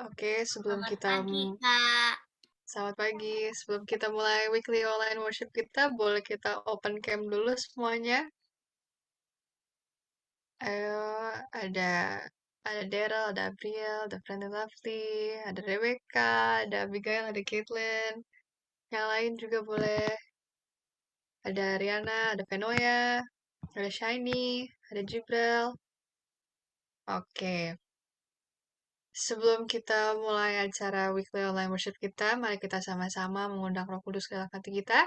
Oke, sebelum Selamat kita pagi, Kak. selamat pagi. Sebelum kita mulai weekly online worship kita, boleh kita open cam dulu semuanya. Ayo, ada ada Daryl, ada Abriel, ada Friend Lovely, ada Rebecca, ada Abigail, ada Caitlin. Yang lain juga boleh. Ada Riana, ada Venoya, ada Shiny, ada Jibril. Oke. Sebelum kita mulai acara weekly online worship kita, mari kita sama-sama mengundang Roh Kudus ke dalam hati kita,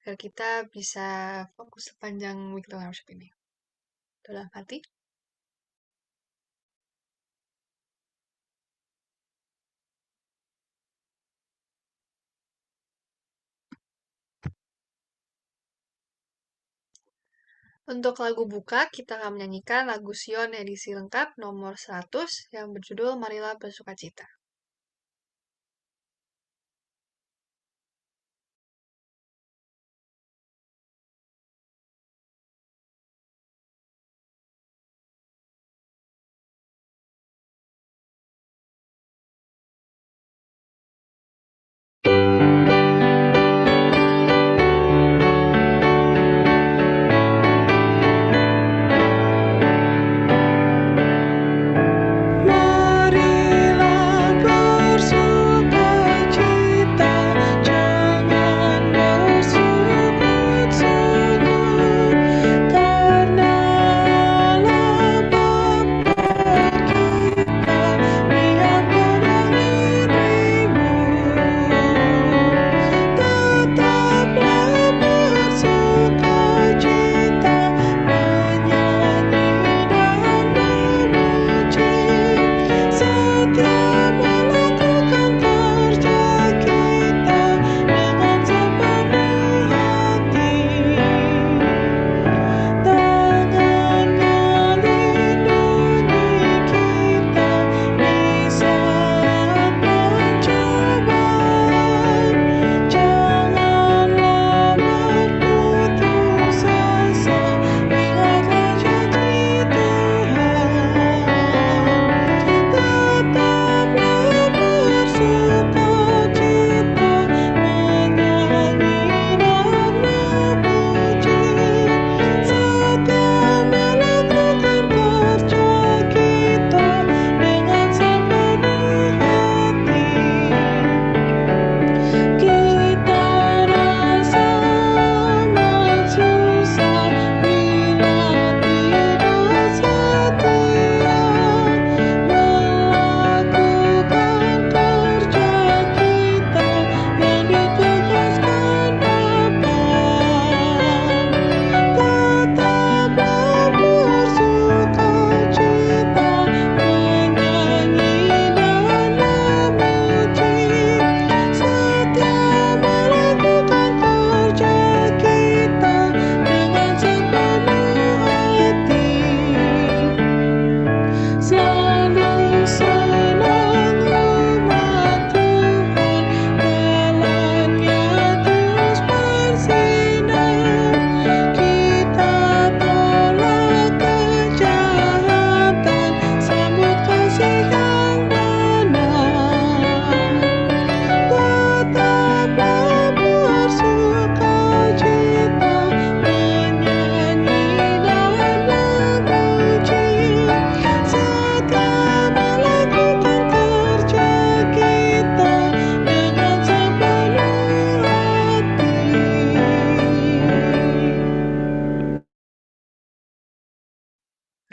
agar kita bisa fokus sepanjang weekly online worship ini. Dalam hati. Untuk lagu buka, kita akan menyanyikan lagu Sion edisi lengkap nomor 100 yang berjudul Marilah Bersukacita.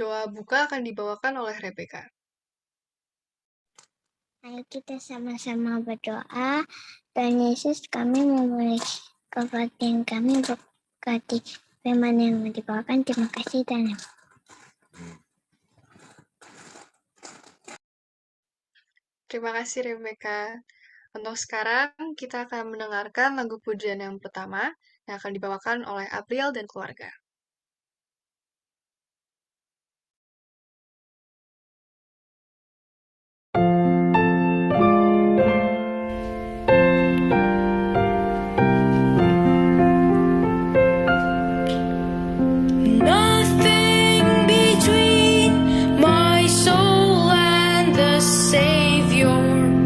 Doa buka akan dibawakan oleh Rebecca. Ayo kita sama-sama berdoa. Tuhan Yesus, kami memulai kebaktian kami berkati firman yang dibawakan. Terima kasih dan Terima kasih Rebecca. Untuk sekarang, kita akan mendengarkan lagu pujian yang pertama yang akan dibawakan oleh April dan keluarga. Nothing between my soul and the Savior.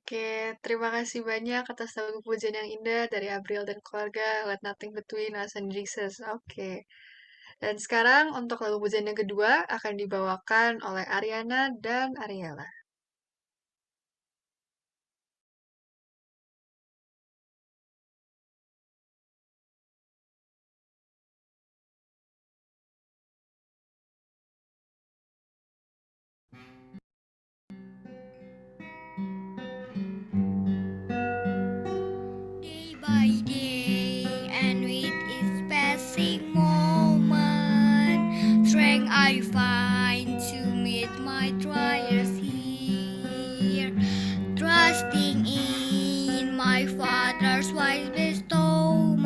Oke, terima kasih banyak atas lagu pujian yang indah dari Abriel dan keluarga, Let Nothing Between Us and Jesus. Oke. Dan sekarang untuk lagu pujian yang kedua akan dibawakan oleh Ariana dan Ariela. Day by day, and with each passing moment, strength I find to meet my trials here. Trusting in my Father's wise bestowment,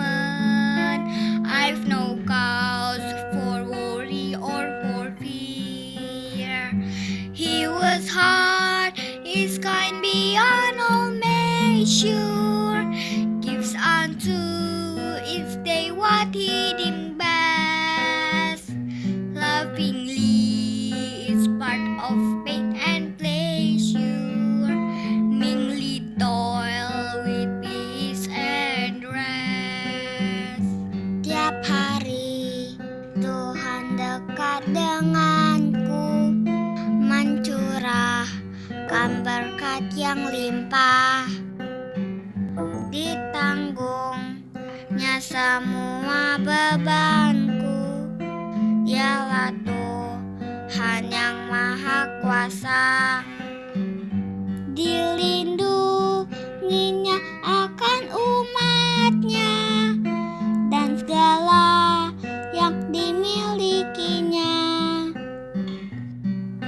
I've no cause for worry or for fear. He was hard, is kind beyond all measure, gives unto each day what he deemed best. Lovingly is part of pain and pleasure, mingly toil with peace and rest. Tiap hari Tuhan dekat denganku, mencurahkan berkat yang limpah, ditanggungnya semua bebanku. Dialah Tuhan yang maha kuasa, dilindunginya akan umatnya dan segala yang dimilikinya.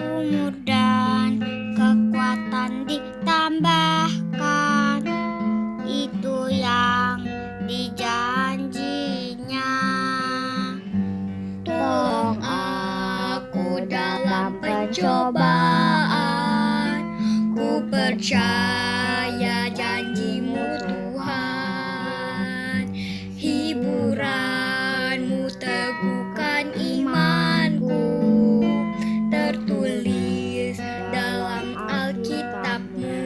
Umur dan kekuatan ditambahkan, itu yang dijanjinya. Tolong aku dalam pencobaan, ku percaya janjimu Tuhan. Hiburanmu teguhkan imanku, tertulis dalam Alkitabmu.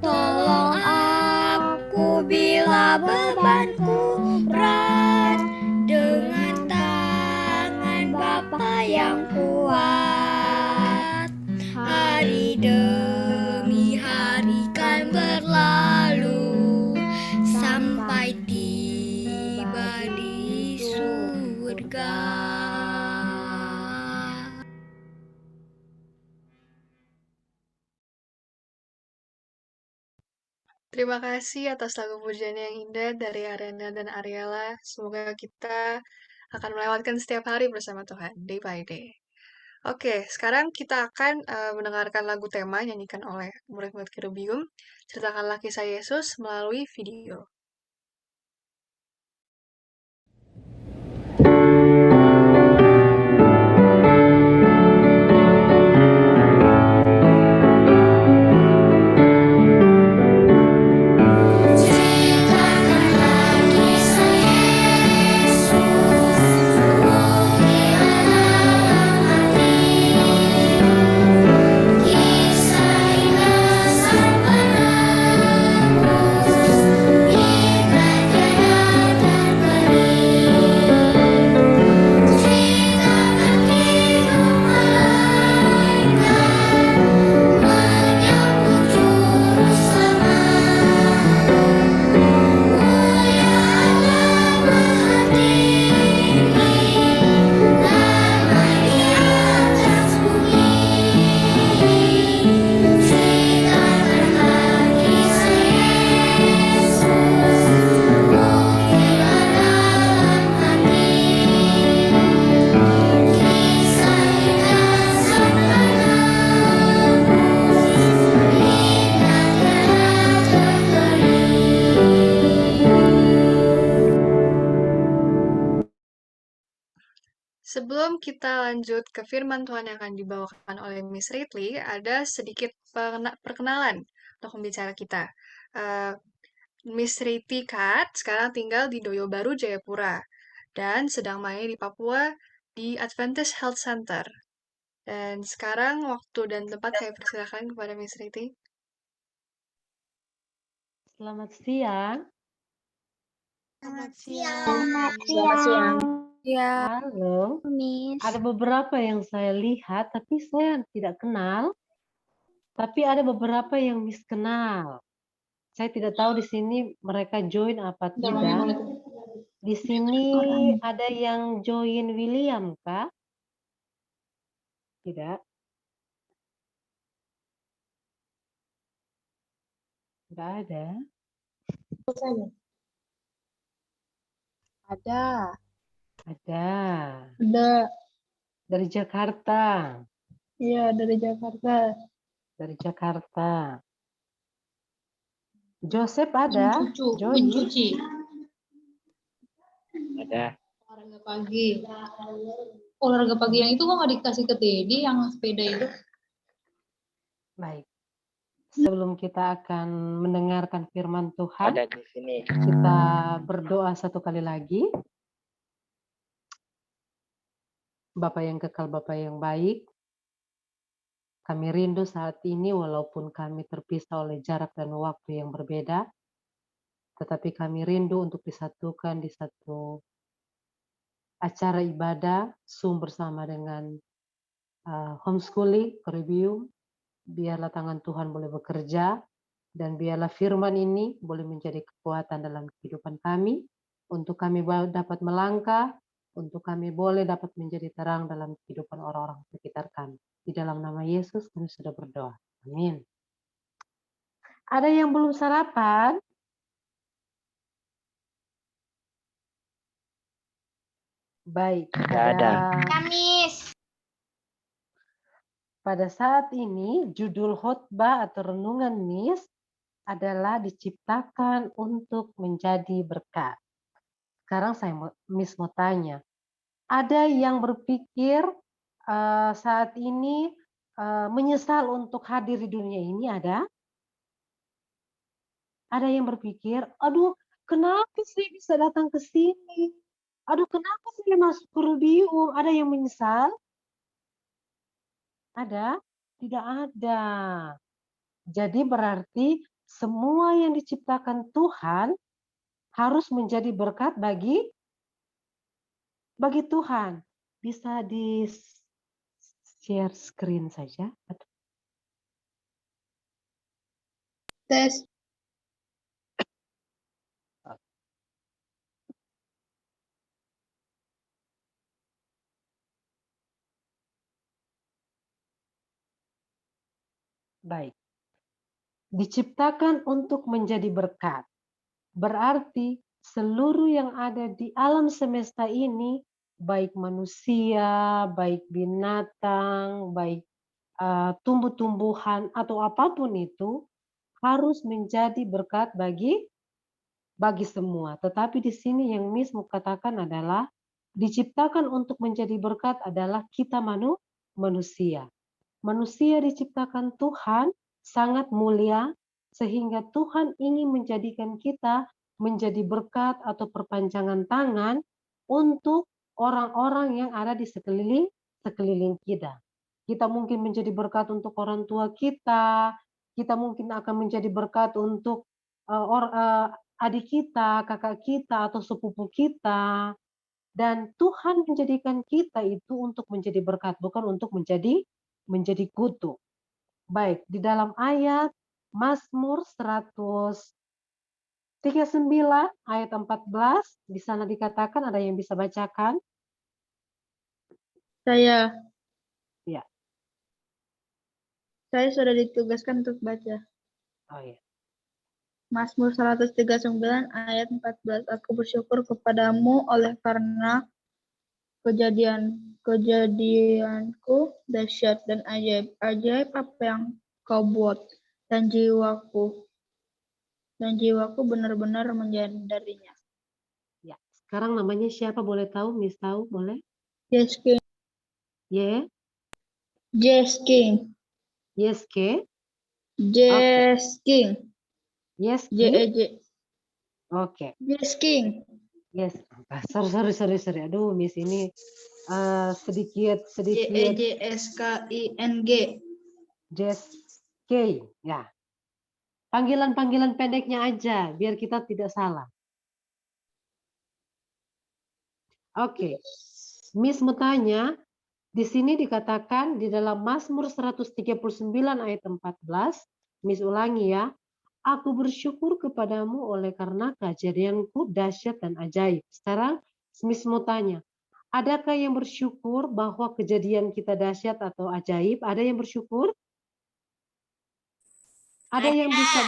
Tolong aku bila bebanku berat, dengan tangan Bapa yang kuat. Hari demi hari kan berlalu, sampai tiba di surga. Terima kasih atas lagu pujian yang indah dari Ariana dan Ariela. Semoga kita akan melewatkan setiap hari bersama Tuhan, day by day. Oke, sekarang kita akan mendengarkan lagu tema nyanyikan oleh murid-murid Kerubium, Ceritakanlah Kisah Yesus melalui video. Sebelum kita lanjut ke firman Tuhan yang akan dibawakan oleh Miss Ridley, ada sedikit perkenalan untuk pembicara kita. Eh, Miss Riti Kat sekarang tinggal di Doyo Baru, Jayapura, dan sedang main di Papua di Adventist Health Center. Dan sekarang waktu dan tempat saya persilakan kepada Miss Riti. Selamat siang. Selamat Selamat siang. siang, Ya. Halo. Miss. Ada beberapa yang saya lihat, tapi saya tidak kenal. Tapi ada beberapa yang Miss kenal. Saya tidak tahu di sini mereka join apa tidak. Di sini ada yang join William kah? Tidak. Tidak ada. Ada. Ada. Ada. Dari Jakarta. Iya, dari Jakarta. Dari Jakarta. Joseph ada? Join. Mencuci. Ada. Olahraga pagi. Olahraga pagi yang itu kok nggak dikasih ke Teddy yang sepeda itu? Baik. Sebelum kita akan mendengarkan firman Tuhan, Ada di sini. kita berdoa satu kali lagi. Bapa yang kekal, Bapa yang baik, kami rindu saat ini walaupun kami terpisah oleh jarak dan waktu yang berbeda, tetapi kami rindu untuk disatukan di satu acara ibadah, Zoom bersama dengan homeschooling, review. Biarlah tangan Tuhan boleh bekerja, dan biarlah firman ini boleh menjadi kekuatan dalam kehidupan kami, untuk kami dapat melangkah, untuk kami boleh dapat menjadi terang dalam kehidupan orang-orang sekitar kami. Di dalam nama Yesus kami sudah berdoa. Amin. Ada yang belum sarapan? Baik. Ada. Miss. Pada saat ini judul khotbah atau renungan Miss adalah diciptakan untuk menjadi berkat. Sekarang Miss mau tanya, ada yang berpikir saat ini menyesal untuk hadir di dunia ini? Ada? Ada yang berpikir, aduh kenapa saya bisa datang ke sini? Aduh kenapa saya masuk ke Rubium? Ada yang menyesal? Ada? Tidak ada. Jadi berarti semua yang diciptakan Tuhan harus menjadi berkat bagi Tuhan. Bisa di share screen saja? Tes. Baik. Diciptakan untuk menjadi berkat. Berarti seluruh yang ada di alam semesta ini, baik manusia, baik binatang, baik tumbuh-tumbuhan atau apapun itu, harus menjadi berkat bagi semua. Tetapi di sini yang Miss mau katakan adalah diciptakan untuk menjadi berkat adalah kita manusia. Manusia diciptakan Tuhan sangat mulia sehingga Tuhan ingin menjadikan kita menjadi berkat atau perpanjangan tangan untuk orang-orang yang ada di sekeliling kita. Kita mungkin menjadi berkat untuk orang tua kita mungkin akan menjadi berkat untuk adik kita, kakak kita, atau sepupu kita. Dan Tuhan menjadikan kita itu untuk menjadi berkat, bukan untuk menjadi kutuk. Baik, di dalam ayat Mazmur 139 ayat 14, di sana dikatakan, ada yang bisa bacakan? Saya. Ya. Saya sudah ditugaskan untuk baca. Oh ya. Mazmur 139 ayat 14. Aku bersyukur kepadamu oleh karena kejadianku dahsyat dan ajaib. Ajaib apa yang kau buat, dan jiwaku benar-benar menyadarinya. Ya. Sekarang namanya siapa, boleh tahu? Miss tahu, boleh? Yes King. Yeah. Yes King. Yes, Ke? Yes King. Yes, J-E-J. Oke. Yes King. Yes. Sorry. Aduh, Miss ini sedikit. J-E-J-S-K-I-N-G. Just K, ya. Panggilan-panggilan pendeknya aja, biar kita tidak salah. Oke, Miss mau tanya, di sini dikatakan di dalam Mazmur 139 ayat 14, Miss ulangi ya. Aku bersyukur kepadamu oleh karena kejadianku dahsyat dan ajaib. Sekarang Miss mau tanya, adakah yang bersyukur bahwa kejadian kita dahsyat atau ajaib? Ada yang bersyukur? Ada yang bisa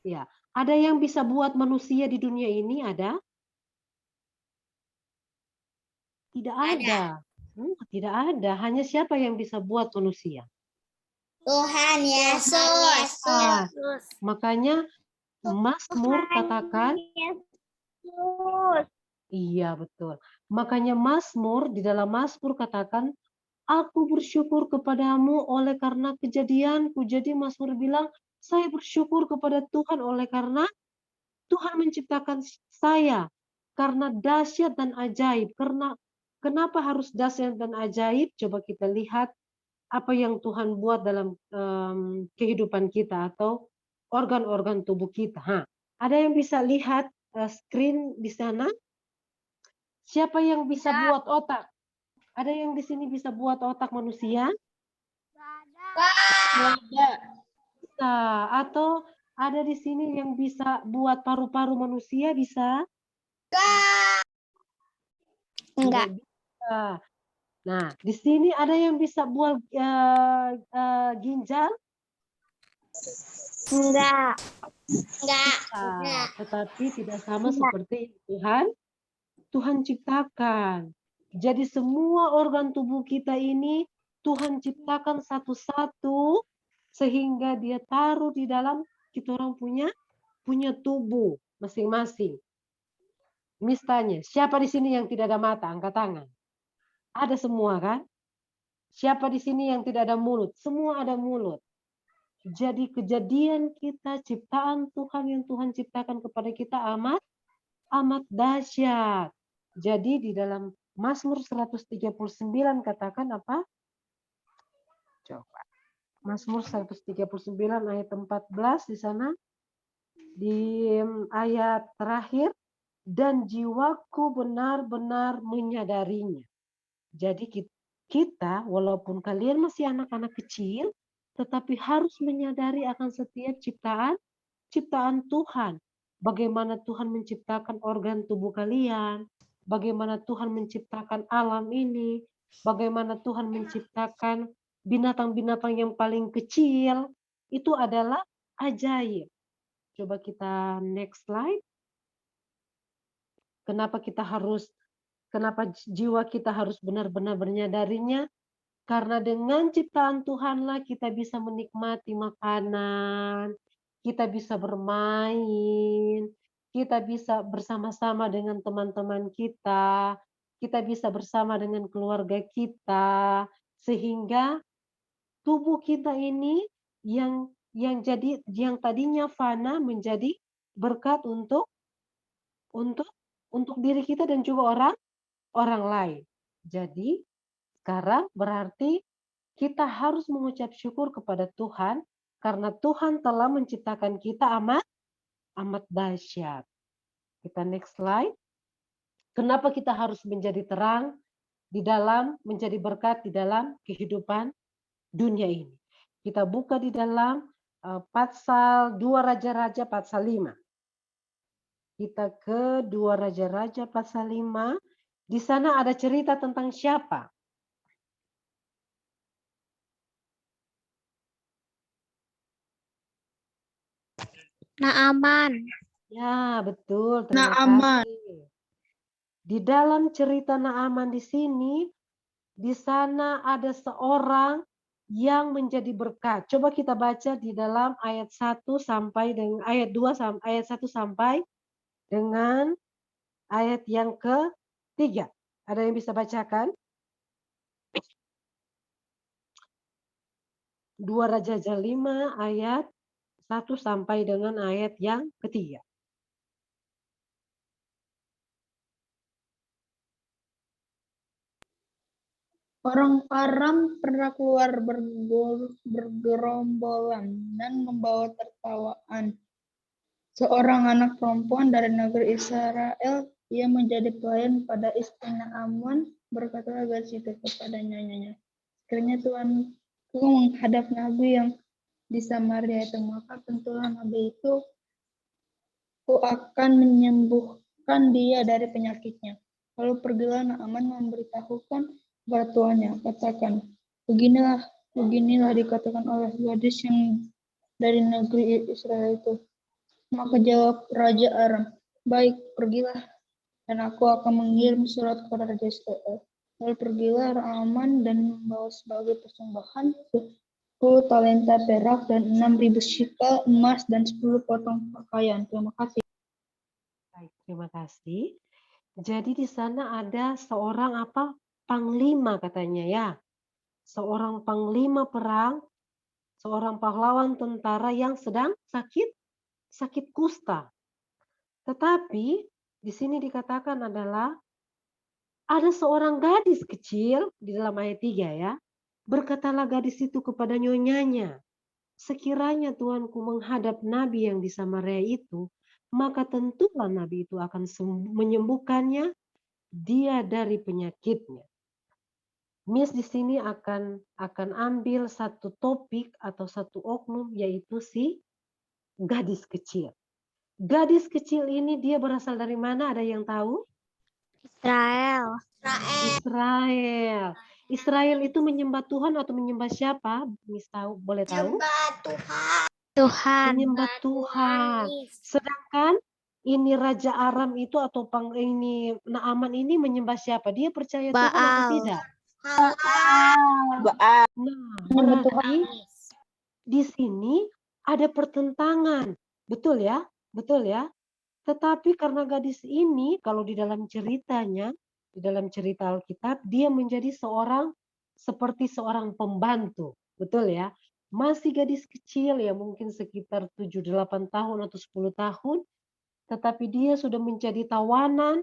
ya, ada yang bisa buat manusia di dunia ini ada? Tidak ada. Tidak ada. Hanya siapa yang bisa buat manusia? Tuhan Yesus. Ah, makanya Mazmur katakan, iya betul. Makanya Mazmur di dalam Mazmur katakan, aku bersyukur kepadamu oleh karena kejadianku. Jadi Mazmur bilang, saya bersyukur kepada Tuhan oleh karena Tuhan menciptakan saya. Karena dahsyat dan ajaib. Karena kenapa harus dahsyat dan ajaib? Coba kita lihat apa yang Tuhan buat dalam kehidupan kita atau organ-organ tubuh kita. Ada yang bisa lihat screen di sana? Siapa yang bisa buat otak? Ada yang di sini bisa buat otak manusia? Ada. Bisa. Atau ada di sini yang bisa buat paru-paru manusia? Bisa? Enggak. Bisa. Nah, di sini ada yang bisa buat ginjal? Enggak. Tetapi tidak sama seperti Tuhan ciptakan. Jadi semua organ tubuh kita ini Tuhan ciptakan satu-satu sehingga dia taruh di dalam kita orang punya tubuh masing-masing. Misalnya, siapa di sini yang tidak ada mata? Angkat tangan. Ada semua kan? Siapa di sini yang tidak ada mulut? Semua ada mulut. Jadi kejadian kita, ciptaan Tuhan yang Tuhan ciptakan kepada kita amat dahsyat. Jadi di dalam Mazmur 139 katakan apa? Coba. Mazmur 139 ayat 14 di sana. Di ayat terakhir. Dan jiwaku benar-benar menyadarinya. Jadi kita, walaupun kalian masih anak-anak kecil, tetapi harus menyadari akan setiap ciptaan Tuhan. Bagaimana Tuhan menciptakan organ tubuh kalian, bagaimana Tuhan menciptakan alam ini, bagaimana Tuhan menciptakan binatang-binatang yang paling kecil, itu adalah ajaib. Coba kita next slide. Kenapa jiwa kita harus benar-benar menyadarinya? Karena dengan ciptaan Tuhanlah kita bisa menikmati makanan, kita bisa bermain, kita bisa bersama-sama dengan teman-teman kita bisa bersama dengan keluarga kita, sehingga tubuh kita ini yang tadinya fana menjadi berkat untuk diri kita dan juga orang lain. Jadi sekarang berarti kita harus mengucap syukur kepada Tuhan karena Tuhan telah menciptakan kita amat dahsyat. Kita next slide. Kenapa kita harus menjadi terang menjadi berkat di dalam kehidupan dunia ini? Kita buka di dalam pasal 2 Raja-Raja pasal 5. Kita ke 2 Raja-Raja pasal 5. Di sana ada cerita tentang siapa? Naaman. Ya, betul. Terima Naaman. kasih. Di dalam cerita Naaman di sini, di sana ada seorang yang menjadi berkat. Coba kita baca di dalam ayat 1 sampai dengan ayat 2 ayat 1 sampai dengan ayat yang ke-3. Ada yang bisa bacakan? 2 Raja-Raja 5 ayat 1 sampai dengan ayat yang ke-3. Orang Aram pernah keluar bergerombolan dan membawa tertawaan. Seorang anak perempuan dari negeri Israel, ia menjadi pelayan pada istri Naaman, berkatalah gadis itu kepada nyanyanya, sekiranya Tuanku menghadap nabi yang di Samaria itu, maka tentulah nabi itu ku akan menyembuhkan dia dari penyakitnya. Lalu pergilah Naaman memberitahukan kepada tuannya, katakan, beginilah dikatakan oleh gadis yang dari negeri Israel itu. Maka jawab Raja Aram, baik, pergilah, dan aku akan mengirim surat kepada Raja Israel. Lalu pergilah Naaman dan membawa sebagai persembahan 10 talenta perak dan 6.000 shekel emas dan 10 potong pakaian. Terima kasih. Baik, terima kasih. Jadi di sana ada seorang panglima katanya ya. Seorang panglima perang, seorang pahlawan tentara yang sedang sakit kusta. Tetapi di sini dikatakan adalah ada seorang gadis kecil di dalam ayat 3 ya. Berkatalah gadis itu kepada nyonyanya, sekiranya Tuanku menghadap nabi yang di Samaria itu, maka tentulah nabi itu akan menyembuhkannya dia dari penyakitnya. Miss di sini akan ambil satu topik atau satu oknum, yaitu si gadis kecil. Gadis kecil ini dia berasal dari mana? Ada yang tahu? Israel. Israel. Israel itu menyembah Tuhan atau menyembah siapa? Miss tahu, boleh tahu? Tuhan. Menyembah Tuhan. Sedangkan ini Raja Aram itu atau ini Naaman ini menyembah siapa? Dia percaya Tuhan atau Baal. tidak? Nah, Menyembah berarti di sini ada pertentangan. Betul ya? Betul ya? Tetapi karena gadis ini, kalau di dalam ceritanya, di dalam cerita Alkitab, dia menjadi seperti seorang pembantu. Betul ya? Masih gadis kecil ya, mungkin sekitar 7-8 tahun atau 10 tahun, tetapi dia sudah menjadi tawanan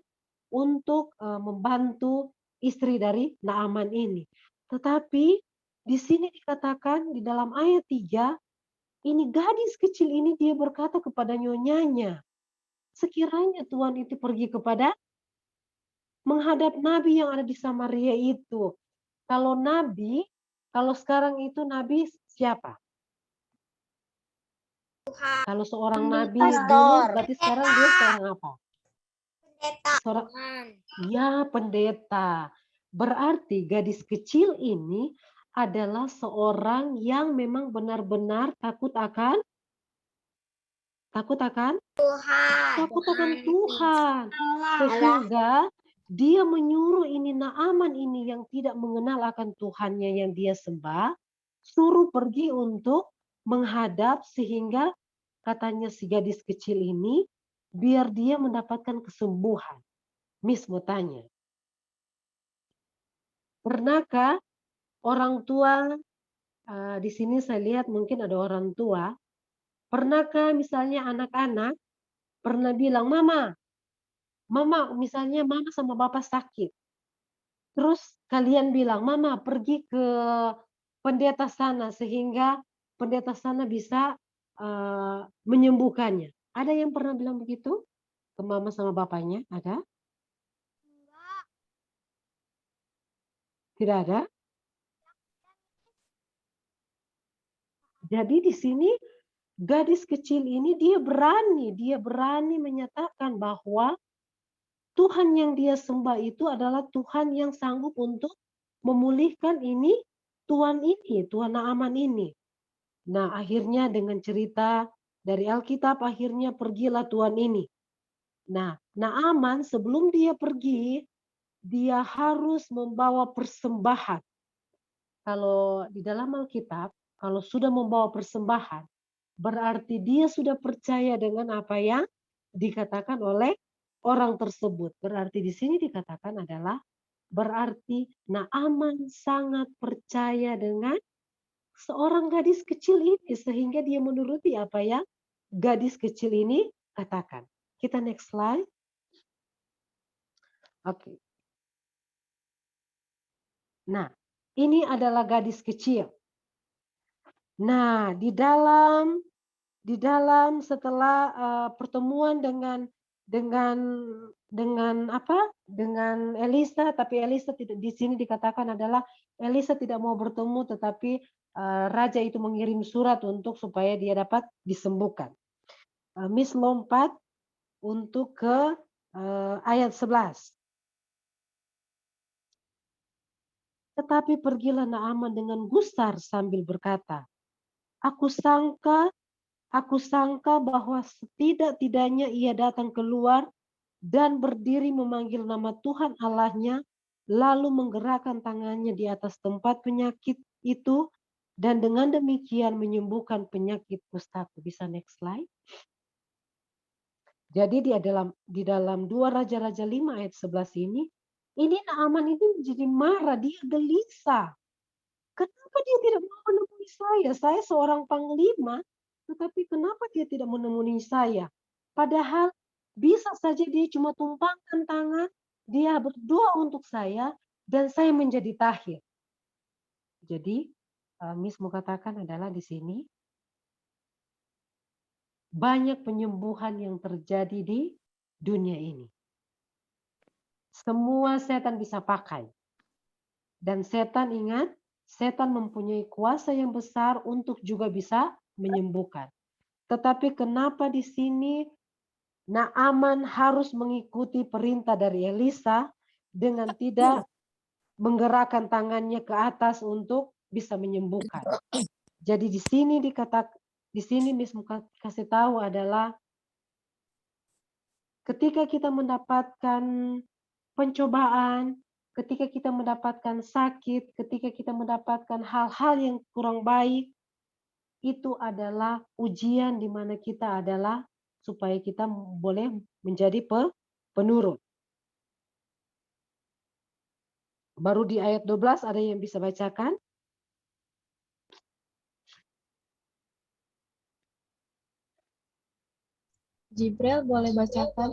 untuk membantu istri dari Naaman ini. Tetapi di sini dikatakan di dalam ayat 3, ini gadis kecil ini dia berkata kepada nyonyanya, sekiranya Tuhan itu pergi kepada menghadap nabi yang ada di Samaria itu. Kalau nabi, kalau sekarang itu nabi siapa? Kalau seorang nabi dulu, berarti sekarang dia seorang apa? Seorang, ya, pendeta. Berarti gadis kecil ini adalah seorang yang memang benar-benar takut akan Tuhan. Sehingga dia menyuruh ini Naaman ini yang tidak mengenal akan Tuhannya yang dia sembah, suruh pergi untuk menghadap, sehingga katanya si gadis kecil ini biar dia mendapatkan kesembuhan. Miss mau tanya, pernahkah orang tua, di sini saya lihat mungkin ada orang tua, pernahkah misalnya anak-anak pernah bilang, Mama, misalnya mama sama bapak sakit. Terus kalian bilang, Mama pergi ke pendeta sana sehingga pendeta sana bisa menyembuhkannya. Ada yang pernah bilang begitu ke mama sama bapaknya? Ada? Tidak ada? Jadi di sini gadis kecil ini dia berani menyatakan bahwa Tuhan yang dia sembah itu adalah Tuhan yang sanggup untuk memulihkan Tuhan Naaman ini. Nah, akhirnya dengan cerita dari Alkitab, akhirnya pergilah Tuhan ini. Nah, Naaman sebelum dia pergi, dia harus membawa persembahan. Kalau di dalam Alkitab, kalau sudah membawa persembahan, berarti dia sudah percaya dengan apa yang dikatakan oleh orang tersebut. Berarti di sini dikatakan adalah berarti Naaman sangat percaya dengan seorang gadis kecil ini sehingga dia menuruti apa yang gadis kecil ini katakan. Kita next slide. Oke. Nah, ini adalah gadis kecil. Nah, di dalam setelah pertemuan dengan Elisa, tapi Elisa tidak, di sini dikatakan adalah Elisa tidak mau bertemu, tetapi raja itu mengirim surat supaya dia dapat disembuhkan. Miss lompat untuk ke ayat 11. Tetapi pergilah Naaman dengan gusar sambil berkata, Aku sangka bahwa setidak-tidaknya ia datang keluar dan berdiri memanggil nama Tuhan Allahnya, lalu menggerakkan tangannya di atas tempat penyakit itu, dan dengan demikian menyembuhkan penyakit kustaku. Bisa next slide. Jadi di dalam 2 Raja-Raja 5 ayat 11 ini Naaman itu menjadi marah, dia gelisah. Kenapa dia tidak mau menemui saya? Saya seorang panglima, tetapi kenapa dia tidak menemui saya? Padahal bisa saja dia cuma tumpangkan tangan, dia berdoa untuk saya, dan saya menjadi tahir. Jadi, Miss mau katakan adalah di sini, banyak penyembuhan yang terjadi di dunia ini. Semua setan bisa pakai. Dan setan, ingat, setan mempunyai kuasa yang besar untuk juga bisa menyembuhkan. Tetapi kenapa di sini Naaman harus mengikuti perintah dari Elisa dengan tidak menggerakkan tangannya ke atas untuk bisa menyembuhkan. Jadi di sini Miss kasih tahu adalah ketika kita mendapatkan pencobaan, ketika kita mendapatkan sakit, ketika kita mendapatkan hal-hal yang kurang baik, itu adalah ujian di mana kita adalah supaya kita boleh menjadi penurut. Baru di ayat 12 ada yang bisa bacakan? Jibril boleh bacakan?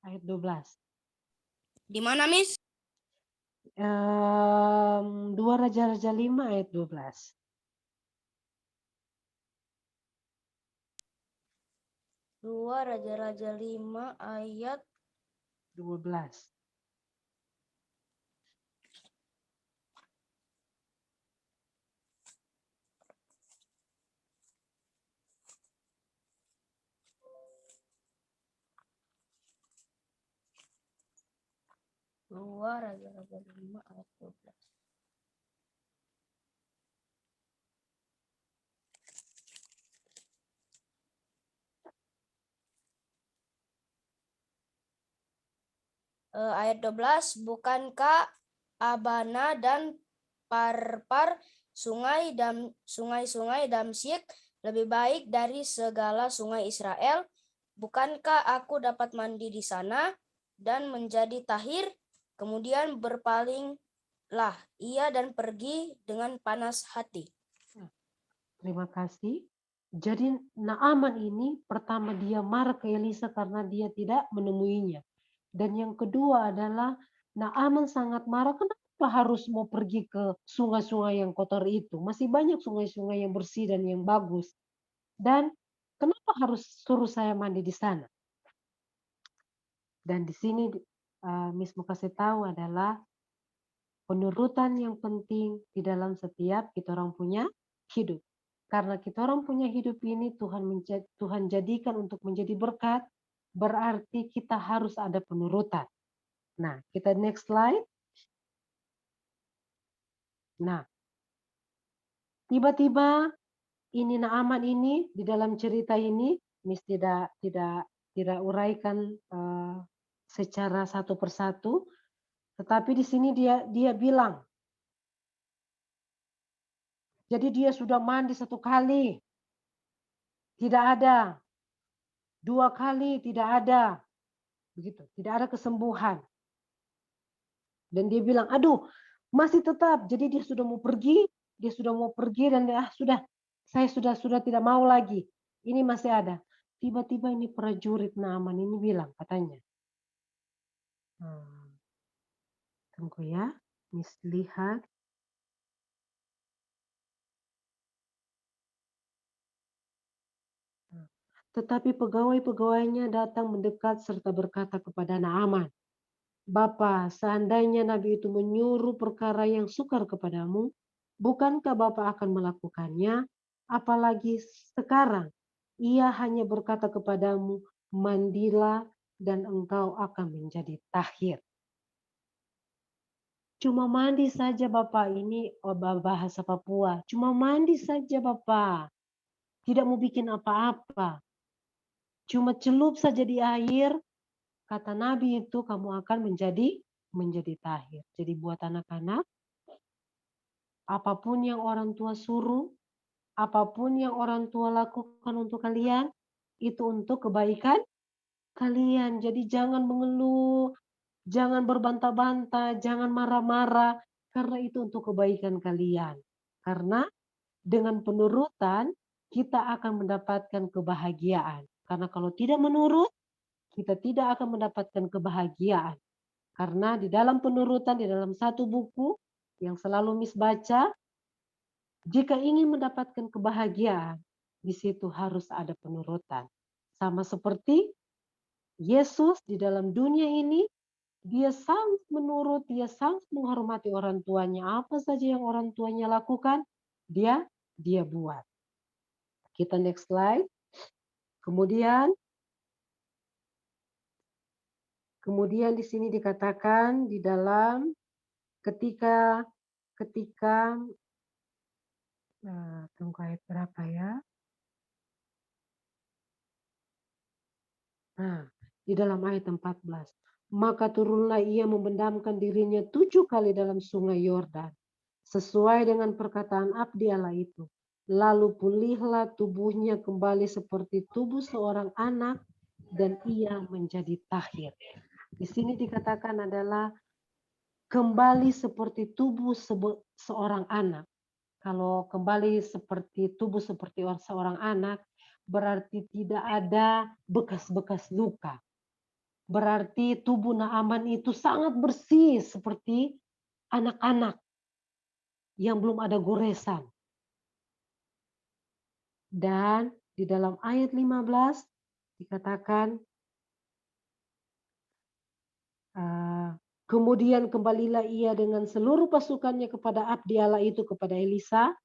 Ayat 12. Di mana, Miss? 2 Raja-Raja 5 ayat 12. Dua Raja-Raja 5 ayat 12. Dua Raja-Raja 5 ayat 12. Ayat 12, bukankah Abana dan Parpar sungai-sungai Damsyik lebih baik dari segala sungai Israel? Bukankah aku dapat mandi di sana dan menjadi tahir? Kemudian berpalinglah ia dan pergi dengan panas hati. Terima kasih. Jadi Naaman ini pertama dia marah ke Elisa karena dia tidak menemuinya. Dan yang kedua adalah Naaman sangat marah, kenapa harus mau pergi ke sungai-sungai yang kotor itu? Masih banyak sungai-sungai yang bersih dan yang bagus. Dan kenapa harus suruh saya mandi di sana? Dan di sini Miss mau kasih tahu adalah penurutan yang penting di dalam setiap kita orang punya hidup. Karena kita orang punya hidup ini Tuhan jadikan untuk menjadi berkat, berarti kita harus ada penurutan. Nah, kita next slide. Nah, tiba-tiba ini Naaman ini di dalam cerita ini, Miss tidak uraikan secara satu persatu, tetapi di sini dia bilang, jadi dia sudah mandi 1 kali, tidak ada. 2 kali, tidak ada. Begitu, tidak ada kesembuhan. Dan dia bilang, aduh, masih tetap. Jadi dia sudah mau pergi dan sudah, saya sudah tidak mau lagi. Ini masih ada. Tiba-tiba ini prajurit Naaman ini bilang, katanya, Tunggu ya, Miss lihat. Tetapi pegawai-pegawainya datang mendekat serta berkata kepada Naaman, Bapa, seandainya Nabi itu menyuruh perkara yang sukar kepadamu, bukankah Bapa akan melakukannya? Apalagi sekarang, ia hanya berkata kepadamu, mandilah dan engkau akan menjadi tahir. Cuma mandi saja Bapak, ini bahasa Papua. Cuma mandi saja Bapak. Tidak mau bikin apa-apa. Cuma celup saja di air, kata Nabi itu kamu akan menjadi tahir. Jadi buat anak-anak, apapun yang orang tua suruh, apapun yang orang tua lakukan untuk kalian, itu untuk kebaikan kalian. Jadi jangan mengeluh, jangan berbantah-bantah, jangan marah-marah, karena itu untuk kebaikan kalian. Karena dengan penurutan, kita akan mendapatkan kebahagiaan. Karena kalau tidak menurut, kita tidak akan mendapatkan kebahagiaan. Karena di dalam penurutan, di dalam satu buku yang selalu Miss baca, jika ingin mendapatkan kebahagiaan, di situ harus ada penurutan. Sama seperti Yesus di dalam dunia ini, dia sangat menurut, dia sangat menghormati orang tuanya. Apa saja yang orang tuanya lakukan, dia buat. Kita next slide. Kemudian di sini dikatakan di dalam ketika tunggu ayat berapa ya? Nah, di dalam ayat 14. Maka turunlah ia membendamkan dirinya 7 kali dalam sungai Yordan, sesuai dengan perkataan abdi Allah itu. Lalu pulihlah tubuhnya kembali seperti tubuh seorang anak, dan ia menjadi tahir. Di sini dikatakan adalah kembali seperti tubuh seorang anak. Kalau kembali seperti tubuh seperti seorang anak, berarti tidak ada bekas-bekas luka. Berarti tubuh Naaman itu sangat bersih seperti anak-anak yang belum ada goresan. Dan di dalam ayat 15 dikatakan, kemudian kembalilah ia dengan seluruh pasukannya kepada abdi Allah itu, kepada Elisa.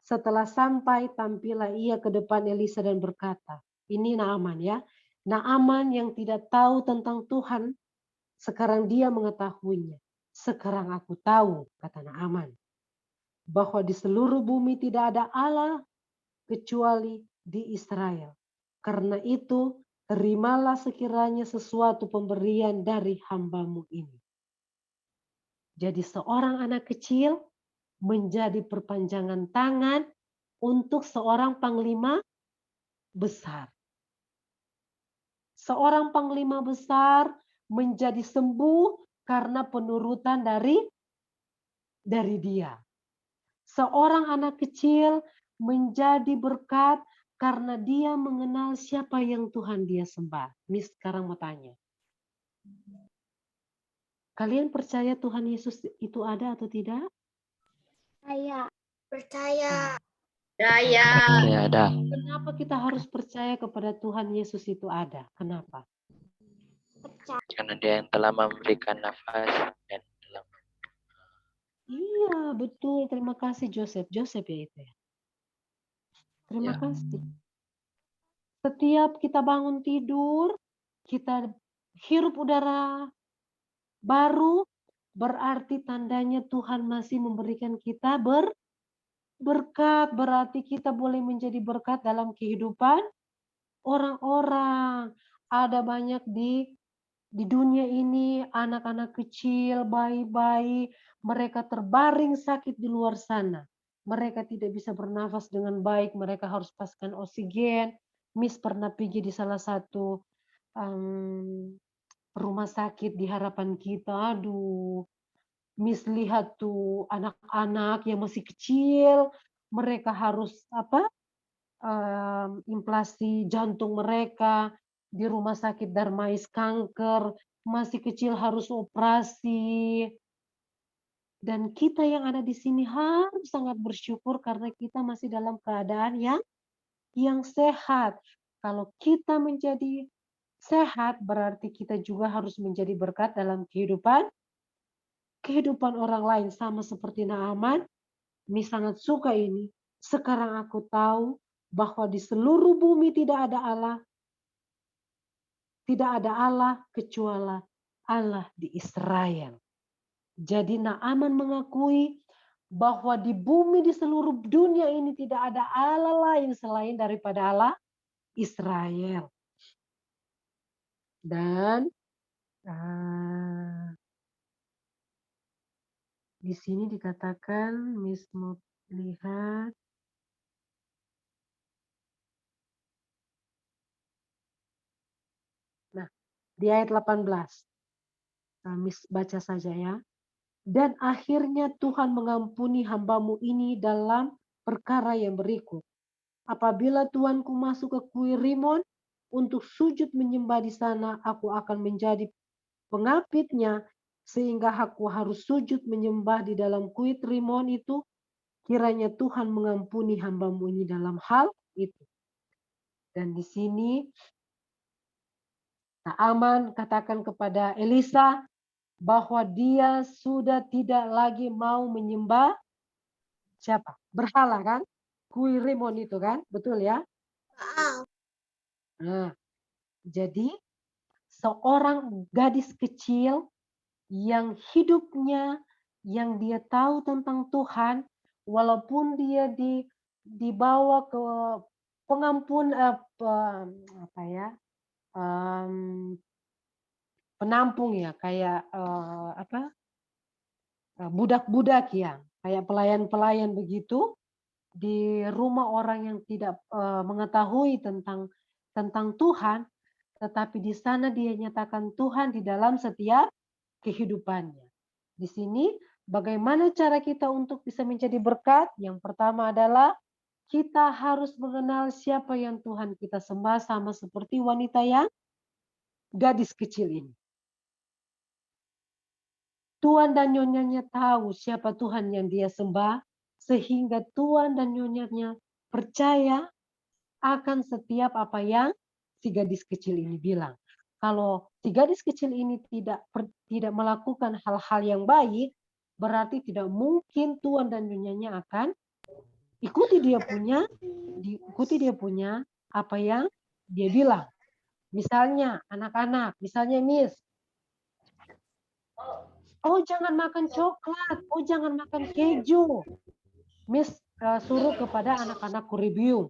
Setelah sampai, tampillah ia ke depan Elisa dan berkata, ini Naaman ya, Naaman yang tidak tahu tentang Tuhan, sekarang dia mengetahuinya. Sekarang aku tahu, kata Naaman, bahwa di seluruh bumi tidak ada Allah kecuali di Israel. Karena itu, terimalah sekiranya sesuatu pemberian dari hambamu ini. Jadi seorang anak kecil menjadi perpanjangan tangan untuk seorang panglima besar. Seorang panglima besar menjadi sembuh karena penurutan dari dia. Seorang anak kecil menjadi berkat karena dia mengenal siapa yang Tuhan dia sembah. Miss sekarang mau tanya. Kalian percaya Tuhan Yesus itu ada atau tidak? Percaya. Percaya. Ya ada. Kenapa kita harus percaya kepada Tuhan Yesus itu ada? Kenapa? Karena dia yang telah memberikan nafas dan telah. Iya, betul. Terima kasih Joseph. Joseph ya itu ya. Terima Ya. kasih. Setiap kita bangun tidur, kita hirup udara baru, berarti tandanya Tuhan masih memberikan kita berkat. Berarti kita boleh menjadi berkat dalam kehidupan orang-orang. Ada banyak di dunia ini anak-anak kecil, bayi-bayi, mereka terbaring sakit di luar sana. Mereka tidak bisa bernafas dengan baik, mereka harus paskan oksigen. Miss pernah pergi di salah satu rumah sakit di harapan kita. Aduh, Miss lihat tuh anak-anak yang masih kecil, mereka harus inflasi jantung mereka di rumah sakit Darmais kanker, masih kecil harus operasi. Dan kita yang ada di sini harus sangat bersyukur karena kita masih dalam keadaan yang sehat. Kalau kita menjadi sehat, berarti kita juga harus menjadi berkat dalam kehidupan orang lain. Sama seperti Naaman, Miss sangat suka ini. Sekarang aku tahu bahwa di seluruh bumi tidak ada Allah kecuali Allah di Israel. Jadi Naaman mengakui bahwa di bumi di seluruh dunia ini tidak ada Allah lain selain daripada Allah Israel. Dan di sini dikatakan, Miss mau lihat. Nah, di ayat 18. Miss baca saja ya. Dan akhirnya Tuhan mengampuni hambamu ini dalam perkara yang berikut. Apabila Tuanku masuk ke Kuil Rimon untuk sujud menyembah di sana, aku akan menjadi pengapitnya sehingga aku harus sujud menyembah di dalam Kuil Rimon itu. Kiranya Tuhan mengampuni hambamu ini dalam hal itu. Dan di sini Naaman katakan kepada Elisa bahwa dia sudah tidak lagi mau menyembah siapa? Berhala kan? Kuil Rimon itu kan? Betul ya? Nah, jadi seorang gadis kecil yang hidupnya, yang dia tahu tentang Tuhan, walaupun dia dibawa ke pengampun penampung ya, kayak budak-budak yang kayak pelayan-pelayan begitu di rumah orang yang tidak mengetahui tentang Tuhan, tetapi di sana dia nyatakan Tuhan di dalam setiap kehidupannya. Di sini bagaimana cara kita untuk bisa menjadi berkat? Yang pertama adalah kita harus mengenal siapa yang Tuhan kita sembah, sama seperti wanita yang gadis kecil ini. Tuan dan nyonyanya tahu siapa Tuhan yang dia sembah, sehingga tuan dan nyonyanya percaya akan setiap apa yang si gadis kecil ini bilang. Kalau si gadis kecil ini tidak melakukan hal-hal yang baik, berarti tidak mungkin tuan dan nyonyanya akan ikuti dia punya apa yang dia bilang. Misalnya anak-anak, misalnya Miss, oh jangan makan coklat, oh jangan makan keju. Miss suruh kepada anak-anak review.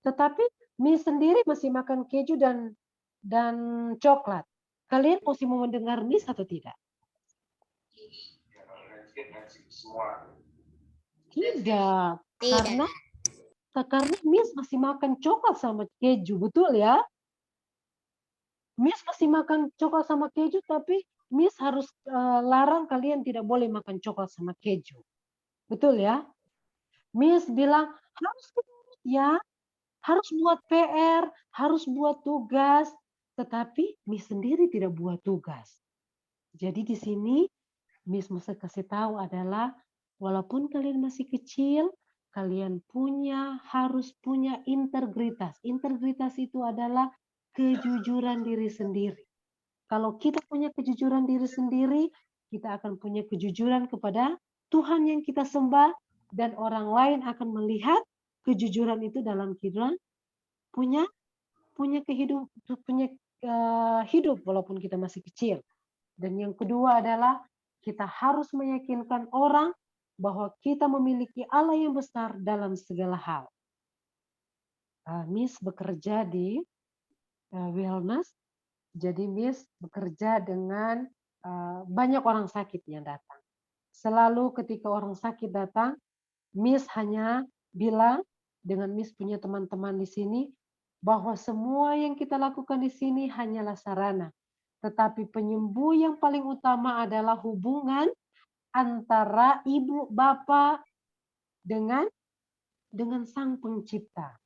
Tetapi Miss sendiri masih makan keju dan coklat. Kalian masih mau mendengar Miss atau tidak? Tidak. Karena Miss masih makan coklat sama keju, betul ya? Miss masih makan coklat sama keju, tapi Miss harus larang kalian tidak boleh makan coklat sama keju. Betul ya? Miss bilang, harus ya, harus buat PR, harus buat tugas, tetapi Miss sendiri tidak buat tugas. Jadi di sini Miss mesti kasih tahu adalah, walaupun kalian masih kecil, kalian harus punya integritas. Integritas itu adalah kejujuran diri sendiri. Kalau kita punya kejujuran diri sendiri, kita akan punya kejujuran kepada Tuhan yang kita sembah, dan orang lain akan melihat kejujuran itu dalam kehidupan punya hidup walaupun kita masih kecil. Dan yang kedua adalah kita harus meyakinkan orang bahwa kita memiliki Allah yang besar dalam segala hal. Miss bekerja di wellness, jadi Miss bekerja dengan banyak orang sakit yang datang. Selalu ketika orang sakit datang, Miss hanya bilang dengan Miss punya teman-teman di sini bahwa semua yang kita lakukan di sini hanyalah sarana. Tetapi penyembuh yang paling utama adalah hubungan antara ibu bapak dengan sang pencipta.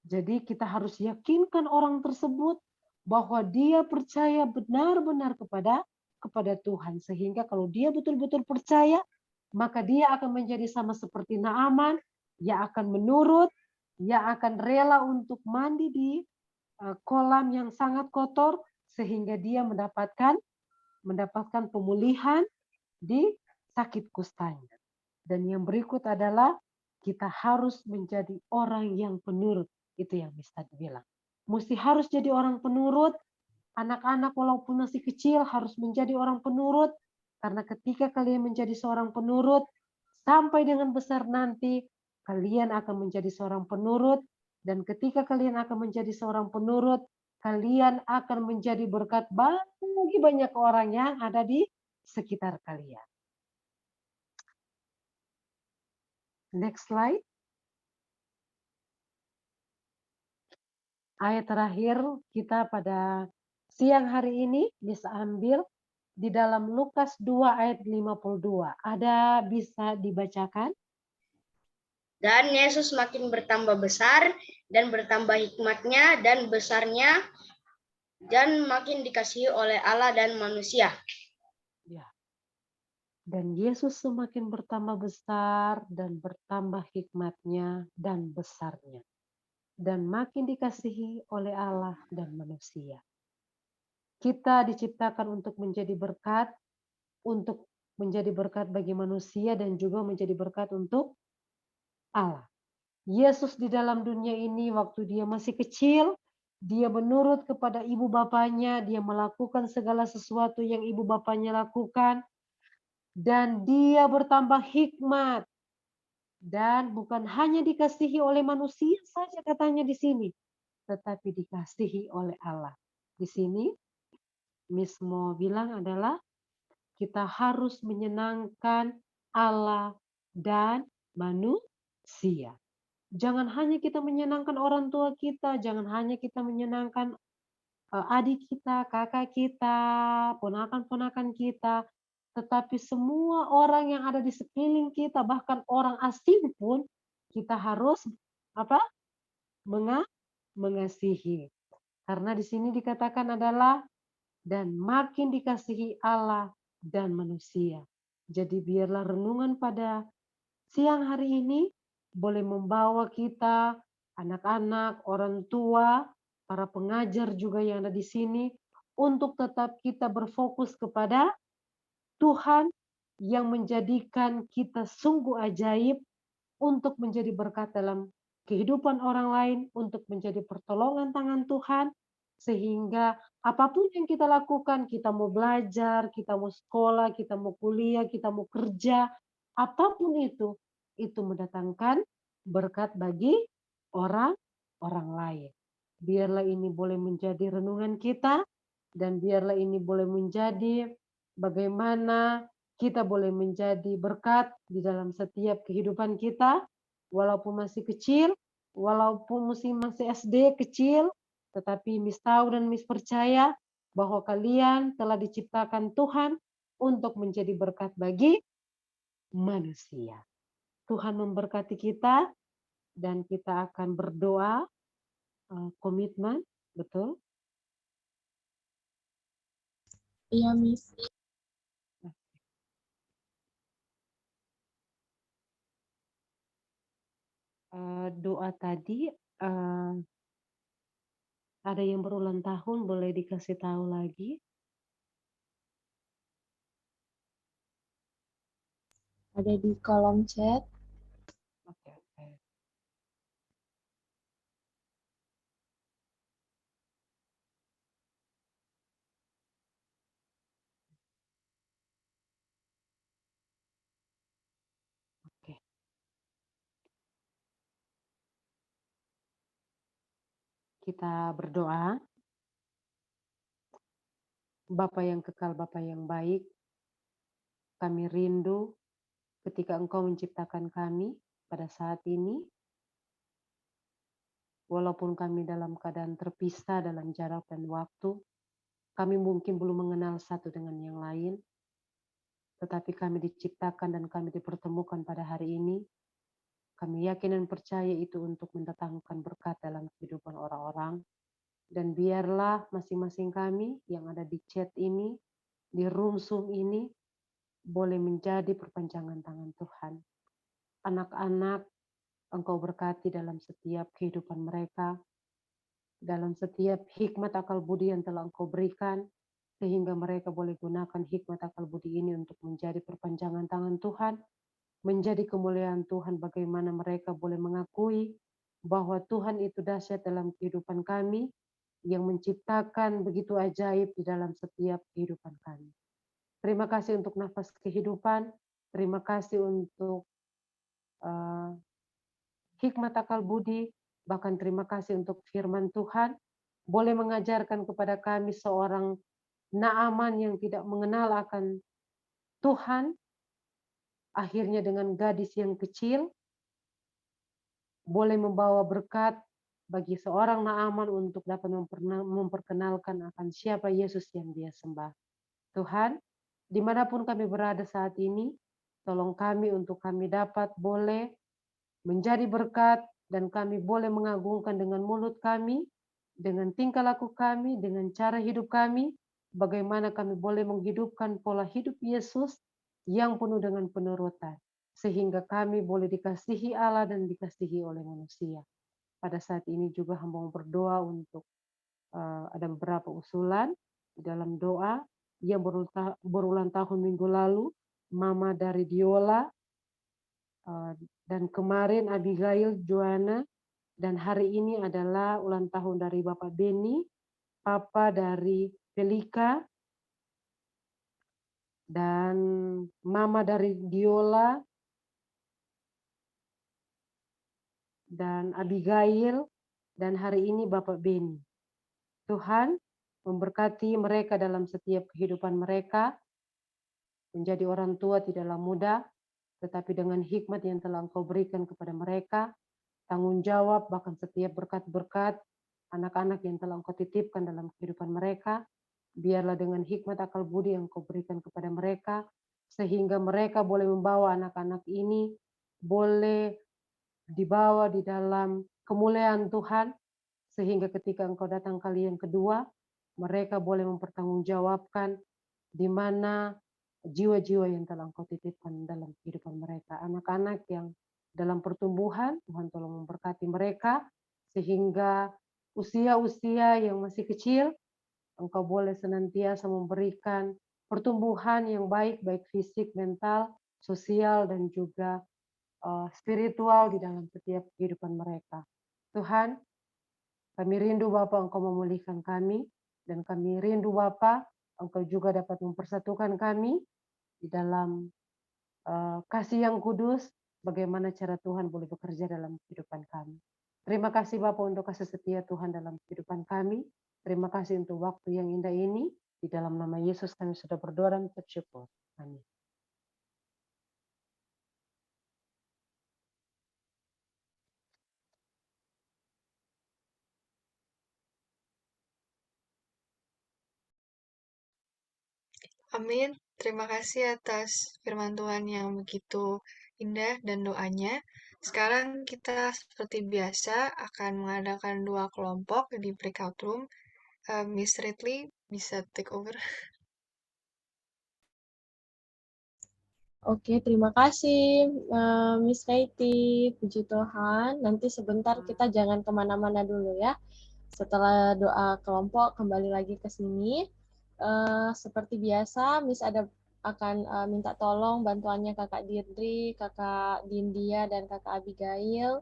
Jadi kita harus yakinkan orang tersebut bahwa dia percaya benar-benar kepada Tuhan. Sehingga kalau dia betul-betul percaya, maka dia akan menjadi sama seperti Naaman, ia akan menurut, ia akan rela untuk mandi di kolam yang sangat kotor sehingga dia mendapatkan pemulihan di sakit kustanya. Dan yang berikut adalah kita harus menjadi orang yang penurut. Itu yang bisa dibilang. Mesti harus jadi orang penurut. Anak-anak walaupun masih kecil harus menjadi orang penurut. Karena ketika kalian menjadi seorang penurut, sampai dengan besar nanti, kalian akan menjadi seorang penurut. Dan ketika kalian akan menjadi seorang penurut, kalian akan menjadi berkat bagi banyak orang yang ada di sekitar kalian. Next slide. Ayat terakhir kita pada siang hari ini bisa ambil di dalam Lukas 2 ayat 52. Ada bisa dibacakan? Dan Yesus makin bertambah besar dan bertambah hikmatnya dan besarnya dan makin dikasihi oleh Allah dan manusia. Ya. Dan Yesus semakin bertambah besar dan bertambah hikmatnya dan besarnya. Dan makin dikasihi oleh Allah dan manusia. Kita diciptakan untuk menjadi berkat bagi manusia dan juga menjadi berkat untuk Allah. Yesus di dalam dunia ini waktu dia masih kecil, dia menurut kepada ibu bapanya, dia melakukan segala sesuatu yang ibu bapanya lakukan, dan dia bertambah hikmat. Dan bukan hanya dikasihi oleh manusia saja katanya di sini, tetapi dikasihi oleh Allah. Di sini, Miss mau bilang adalah kita harus menyenangkan Allah dan manusia. Jangan hanya kita menyenangkan orang tua kita, jangan hanya kita menyenangkan adik kita, kakak kita, ponakan-ponakan kita, tetapi semua orang yang ada di sekeliling kita, bahkan orang asing pun kita harus mengasihi. Karena di sini dikatakan adalah dan makin dikasihi Allah dan manusia. Jadi biarlah renungan pada siang hari ini boleh membawa kita, anak-anak, orang tua, para pengajar juga yang ada di sini, untuk tetap kita berfokus kepada Tuhan yang menjadikan kita sungguh ajaib untuk menjadi berkat dalam kehidupan orang lain, untuk menjadi pertolongan tangan Tuhan, sehingga apapun yang kita lakukan, kita mau belajar, kita mau sekolah, kita mau kuliah, kita mau kerja, apapun itu mendatangkan berkat bagi orang lain. Biarlah ini boleh menjadi renungan kita, dan biarlah ini boleh menjadi bagaimana kita boleh menjadi berkat di dalam setiap kehidupan kita, walaupun masih kecil, walaupun masih SD kecil, tetapi Miss tahu dan Miss percaya bahwa kalian telah diciptakan Tuhan untuk menjadi berkat bagi manusia. Tuhan memberkati kita dan kita akan berdoa komitmen, betul? Iya, Miss. Doa tadi ada yang berulang tahun boleh dikasih tahu lagi? Ada di kolom chat. Oke. Oke. Kita berdoa. Bapa yang kekal, Bapa yang baik, kami rindu ketika Engkau menciptakan kami pada saat ini, walaupun kami dalam keadaan terpisah dalam jarak dan waktu, kami mungkin belum mengenal satu dengan yang lain, tetapi kami diciptakan dan kami dipertemukan pada hari ini. Kami yakin dan percaya itu untuk mendatangkan berkat dalam kehidupan orang-orang. Dan biarlah masing-masing kami yang ada di chat ini, di room Zoom ini, boleh menjadi perpanjangan tangan Tuhan. Anak-anak Engkau berkati dalam setiap kehidupan mereka, dalam setiap hikmat akal budi yang telah Engkau berikan, sehingga mereka boleh gunakan hikmat akal budi ini untuk menjadi perpanjangan tangan Tuhan, menjadi kemuliaan Tuhan, bagaimana mereka boleh mengakui bahwa Tuhan itu dahsyat dalam kehidupan kami, yang menciptakan begitu ajaib di dalam setiap kehidupan kami. Terima kasih untuk nafas kehidupan, terima kasih untuk hikmat akal budi, bahkan terima kasih untuk firman Tuhan, boleh mengajarkan kepada kami seorang Naaman yang tidak mengenal akan Tuhan, akhirnya dengan gadis yang kecil, boleh membawa berkat bagi seorang Naaman untuk dapat memperkenalkan akan siapa Yesus yang dia sembah. Tuhan, dimanapun kami berada saat ini, tolong kami untuk kami dapat boleh menjadi berkat, dan kami boleh mengagungkan dengan mulut kami, dengan tingkah laku kami, dengan cara hidup kami, bagaimana kami boleh menghidupkan pola hidup Yesus yang penuh dengan penurutan, sehingga kami boleh dikasihi Allah dan dikasihi oleh manusia. Pada saat ini juga hamba mau berdoa untuk ada beberapa usulan di dalam doa yang berulang tahun minggu lalu, Mama dari Diola, dan kemarin Abigail Joanna, dan hari ini adalah ulang tahun dari Bapak Beni, Papa dari Pelika, dan Mama dari Diola, dan Abigail, dan hari ini Bapak Beni. Tuhan memberkati mereka dalam setiap kehidupan mereka, menjadi orang tua tidaklah mudah, tetapi dengan hikmat yang telah Engkau berikan kepada mereka, tanggung jawab, bahkan setiap berkat-berkat anak-anak yang telah Engkau titipkan dalam kehidupan mereka, biarlah dengan hikmat akal budi yang Engkau berikan kepada mereka, sehingga mereka boleh membawa anak-anak ini, boleh dibawa di dalam kemuliaan Tuhan, sehingga ketika Engkau datang kali yang kedua, mereka boleh mempertanggungjawabkan di mana jiwa-jiwa yang telah Engkau titipkan dalam kehidupan mereka. Anak-anak yang dalam pertumbuhan, Tuhan tolong memberkati mereka, sehingga usia-usia yang masih kecil, Engkau boleh senantiasa memberikan pertumbuhan yang baik, baik fisik, mental, sosial, dan juga spiritual di dalam setiap kehidupan mereka. Tuhan, kami rindu Bapa Engkau memulihkan kami, dan kami rindu Bapa Engkau juga dapat mempersatukan kami di dalam kasih yang kudus, bagaimana cara Tuhan boleh bekerja dalam kehidupan kami. Terima kasih Bapa untuk kasih setia Tuhan dalam kehidupan kami. Terima kasih untuk waktu yang indah ini. Di dalam nama Yesus kami sudah berdoa dan bersyukur. Amin. Amin. Terima kasih atas firman Tuhan yang begitu indah dan doanya. Sekarang kita seperti biasa akan mengadakan 2 kelompok di breakout room. Miss Ridley bisa take over. Oke, terima kasih Miss Kaiti, puji Tuhan. Nanti sebentar kita jangan kemana-mana dulu ya. Setelah doa kelompok kembali lagi ke sini. Seperti biasa, Miss akan minta tolong bantuannya Kakak Dirdri, Kakak Dindia, dan Kakak Abigail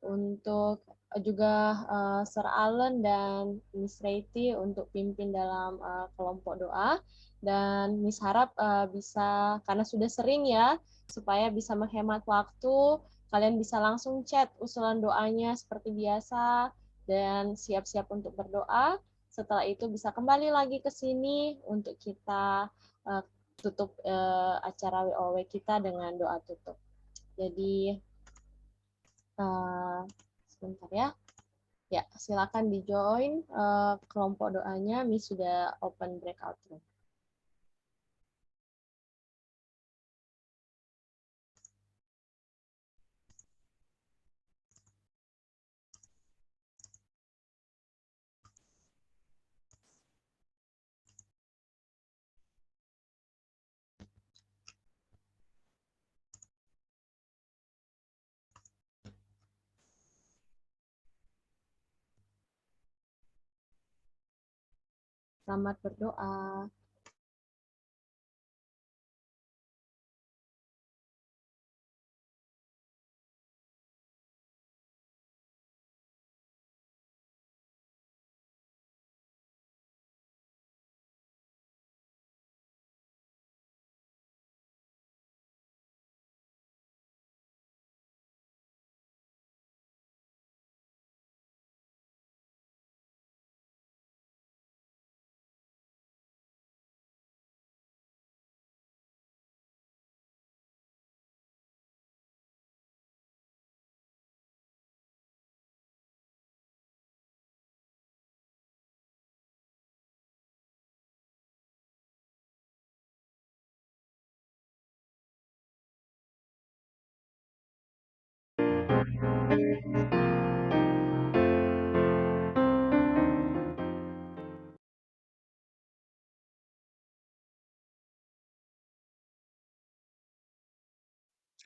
untuk juga Sir Allen dan Miss Reiti untuk pimpin dalam kelompok doa. Dan Miss harap bisa, karena sudah sering ya, supaya bisa menghemat waktu, kalian bisa langsung chat usulan doanya seperti biasa, dan siap-siap untuk berdoa. Setelah itu bisa kembali lagi ke sini untuk kita tutup acara WOW kita dengan doa tutup. Jadi, sebentar ya. Ya, silakan di-join kelompok doanya. Miss sudah open breakout room. Selamat berdoa.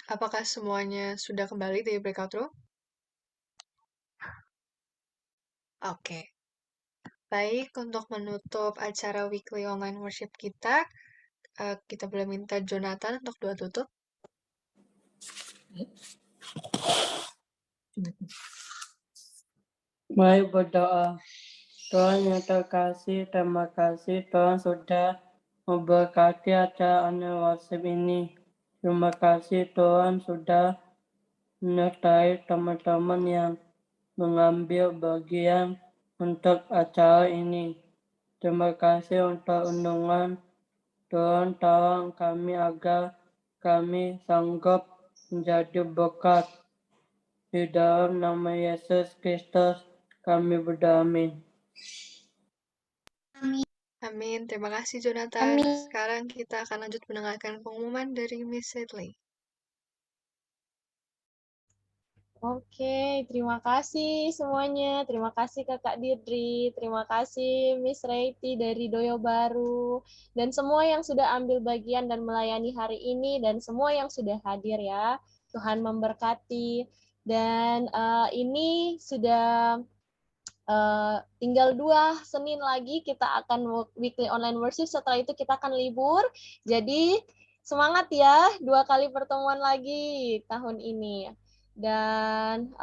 Apakah semuanya sudah kembali dari breakout room? Oke. Baik, untuk menutup acara weekly online worship kita boleh minta Jonathan untuk doa tutup. Mari berdoa. Tuhan yang terkasih, terima kasih Tuhan sudah memberkati acara online worship ini. Terima kasih Tuhan sudah menyertai teman-teman yang mengambil bagian untuk acara ini. Terima kasih untuk undangan. Tuhan tolong kami agar kami sanggup menjadi berkat. Di dalam nama Yesus Kristus kami berdoa, amin. Amin. Terima kasih Jonathan. Amin. Sekarang kita akan lanjut mendengarkan pengumuman dari Miss Sedley. Oke, terima kasih semuanya. Terima kasih Kakak Dirdri, terima kasih Miss Reiti dari Doyo Baru, dan semua yang sudah ambil bagian dan melayani hari ini, dan semua yang sudah hadir ya. Tuhan memberkati. Dan ini sudah tinggal 2 Senin lagi kita akan weekly online worship, setelah itu kita akan libur. Jadi semangat ya, 2 kali pertemuan lagi tahun ini. Dan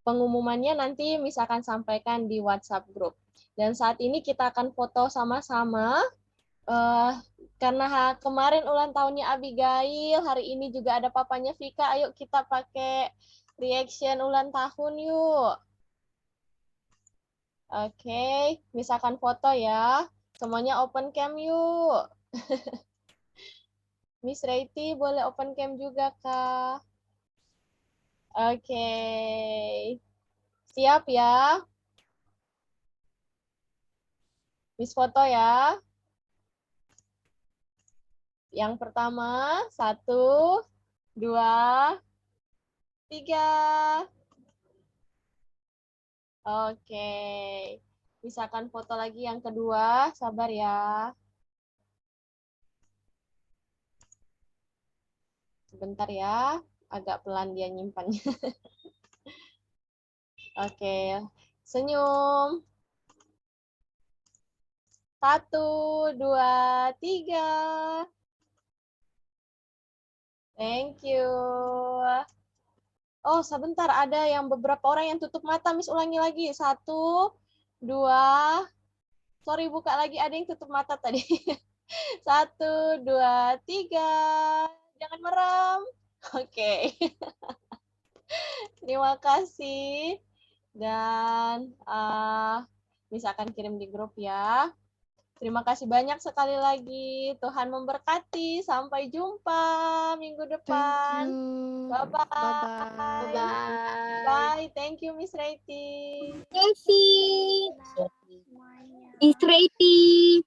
pengumumannya nanti misalkan sampaikan di WhatsApp group. Dan saat ini kita akan foto sama-sama. Karena kemarin ulang tahunnya Abigail, hari ini juga ada papanya Vika. Ayo kita pakai reaction ulang tahun yuk. Oke, misalkan foto ya. Semuanya open cam yuk. Miss Reiti boleh open cam juga, Kak. Oke. Siap ya? Miss foto ya. Yang pertama, 1, 2, 3. Oke. Misalkan foto lagi yang kedua, sabar ya. Sebentar ya, agak pelan dia nyimpannya. Oke, senyum. 1, 2, 3. Thank you. Oh, sebentar. Ada yang beberapa orang yang tutup mata. Miss ulangi lagi. 1, 2. Sorry, buka lagi. Ada yang tutup mata tadi. 1, 2, 3. Jangan merem. Oke. Terima kasih. Dan misalkan kirim di grup ya. Terima kasih banyak sekali lagi. Tuhan memberkati. Sampai jumpa minggu depan. Bye-bye. Bye-bye. Bye. Thank you, Miss Reiti. Miss Reiti.